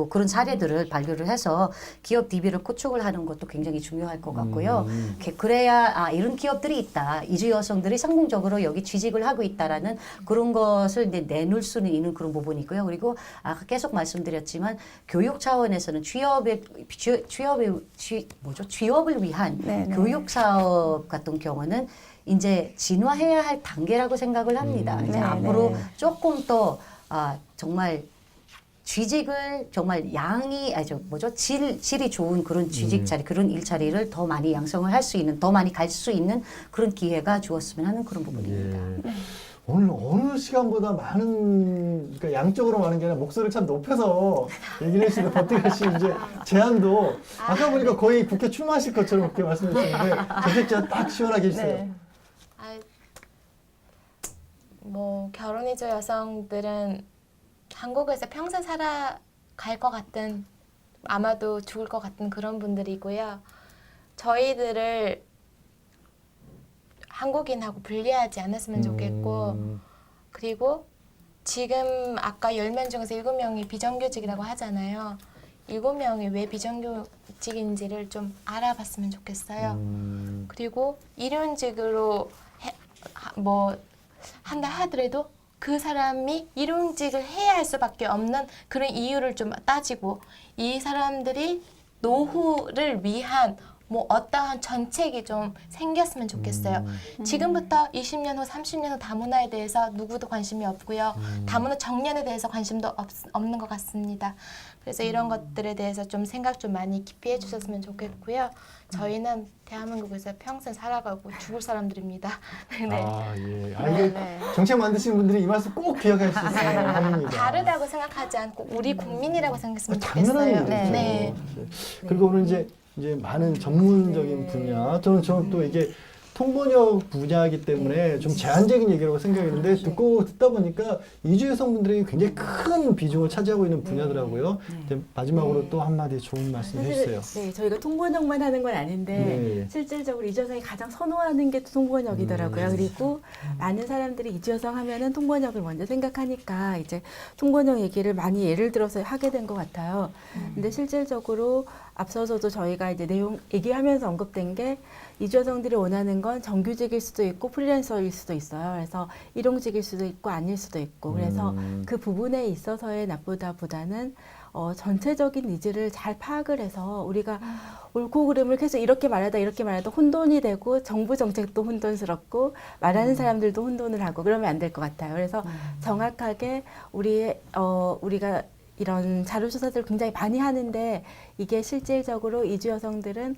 그런 사례들을 발굴을 해서 기업 DB를 구축을 하는 것도 굉장히 중요할 것 같고요. 그래야 이런 기업들이 있다. 이주 여성들이 성공적으로 여기 취직을 하고 있다라는 그런 것을 이제 내놓을 수는 있는 그런 부분이고요. 그리고 아까 계속 말씀드렸지만 교육 차원에서는 취업을 위한 네네. 교육 사업 같은 경우는 이제 진화해야 할 단계라고 생각을 합니다. 이제 네네. 앞으로 조금 더 정말 취직을 정말 질이 좋은 그런 취직 자리, 그런 일자리를 더 많이 양성을 할 수 있는, 더 많이 갈 수 있는 그런 기회가 주었으면 하는 그런 부분입니다. 예. 오늘 어느 시간보다 많은, 그러니까 양쪽으로 많은 게 아니라 목소리를 참 높여서 얘기를 해주시는데, 버티가 씨 이제 제안도, 아까 보니까 거의 국회 출마하실 것처럼 그렇게 말씀해 주셨는데, 정책 제안 딱 시원하게 해주세요. 네. 뭐 결혼 이주 여성들은 한국에서 평생 살아갈 것 같은, 아마도 죽을 것 같은 그런 분들이고요. 저희들을 한국인하고 분리하지 않았으면 좋겠고, 그리고 지금 아까 10명 중에서 7명이 비정규직이라고 하잖아요. 7명이 왜 비정규직인지를 좀 알아봤으면 좋겠어요. 그리고 일용직으로 한다 하더라도 그 사람이 일용직을 해야 할 수밖에 없는 그런 이유를 좀 따지고 이 사람들이 노후를 위한 뭐 어떠한 정책이 좀 생겼으면 좋겠어요. 지금부터 20년 후, 30년 후 다문화에 대해서 누구도 관심이 없고요. 다문화 정년에 대해서 관심도 없는 것 같습니다. 그래서 이런 것들에 대해서 좀 생각 좀 많이 깊이 해주셨으면 좋겠고요. 저희는 대한민국에서 평생 살아가고 죽을 사람들입니다. 네. 아, 예. 아, 이게 정책 만드시는 분들이 이 말씀 꼭 기억할 수 있어야 합니다. 다르다고 생각하지 않고 우리 국민이라고 생각했으면 당연한 좋겠어요. 일이죠. 네. 그리고 오늘 이제 많은 전문적인 분야, 저는 또 이게 통번역 분야이기 때문에 좀 제한적인 얘기라고 생각했는데 듣다 보니까 이주 여성분들에게 굉장히 큰 비중을 차지하고 있는 분야더라고요. 이제 마지막으로 또 한마디 좋은 말씀 해주세요. 네, 저희가 통번역만 하는 건 아닌데 네. 실질적으로 이주 여성이 가장 선호하는 게 통번역이더라고요. 그리고 많은 사람들이 이주 여성 하면은 통번역을 먼저 생각하니까 이제 통번역 얘기를 많이 예를 들어서 하게 된 것 같아요. 근데 실질적으로 앞서서도 저희가 이제 내용 얘기하면서 언급된 게 이주 여성들이 원하는 건 정규직일 수도 있고 프리랜서일 수도 있어요. 그래서 일용직일 수도 있고 아닐 수도 있고 그래서 그 부분에 있어서의 나쁘다보다는 전체적인 니즈를 잘 파악을 해서 우리가 옳고 그름을 계속 이렇게 말하다 혼돈이 되고 정부 정책도 혼돈스럽고 말하는 사람들도 혼돈을 하고 그러면 안 될 것 같아요. 그래서 정확하게 우리가 이런 자료조사들을 굉장히 많이 하는데 이게 실질적으로 이주 여성들은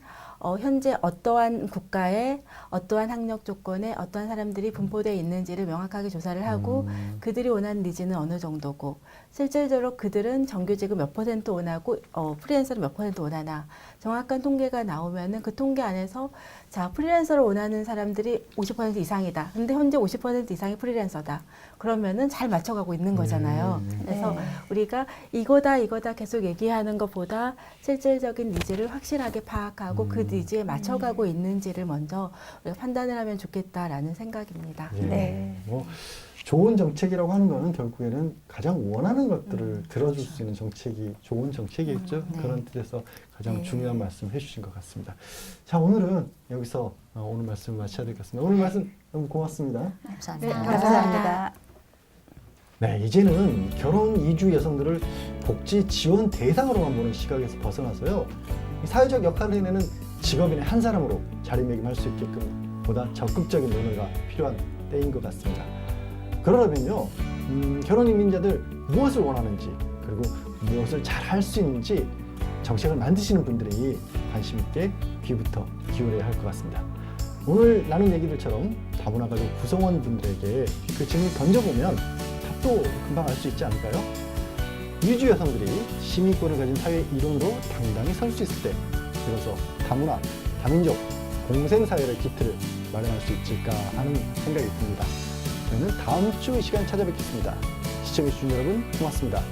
현재 어떠한 국가에 어떠한 학력 조건에 어떠한 사람들이 분포되어 있는지를 명확하게 조사를 하고 그들이 원하는 니즈는 어느 정도고 실질적으로 그들은 정규직을 몇 % 원하고 프리랜서를 몇 % 원하나 정확한 통계가 나오면은 그 통계 안에서 자 프리랜서를 원하는 사람들이 50% 이상이다. 근데 현재 50% 이상이 프리랜서다. 그러면은 잘 맞춰가고 있는 거잖아요. 그래서 우리가 이거다 계속 얘기하는 것보다 실질적인 니즈를 확실하게 파악하고 그 니즈에 맞춰가고 있는지를 먼저 우리가 판단을 하면 좋겠다라는 생각입니다. 예. 네. 뭐 좋은 정책이라고 하는 거는 결국에는 가장 원하는 것들을 들어줄 수 있는 정책이 좋은 정책이겠죠. 그런 뜻에서 가장 중요한 말씀 해주신 것 같습니다. 자, 오늘은 여기서 오늘 말씀 마쳐야 될 것 같습니다. 오늘 말씀 너무 고맙습니다. 감사합니다. 감사합니다. 네, 이제는 결혼 이주 여성들을 복지 지원 대상으로만 보는 시각에서 벗어나서요. 이 사회적 역할을 해내는 직업인의 한 사람으로 자리매김할 수 있게끔 보다 적극적인 논의가 필요한 때인 것 같습니다. 그러려면요, 결혼 이민자들 무엇을 원하는지 그리고 무엇을 잘 할 수 있는지 정책을 만드시는 분들이 관심 있게 귀부터 기울여야 할 것 같습니다. 오늘 나눈 얘기들처럼 다문화 가족 구성원분들에게 그 질문을 던져보면 답도 금방 알 수 있지 않을까요? 이주 여성들이 시민권을 가진 사회의 일원으로 당당히 설 수 있을 때 비로소 다문화, 다민족, 공생사회의 기틀을 마련할 수 있을까 하는 생각이 듭니다. 저희는 다음 주 이 시간 찾아뵙겠습니다. 시청해주신 여러분 고맙습니다.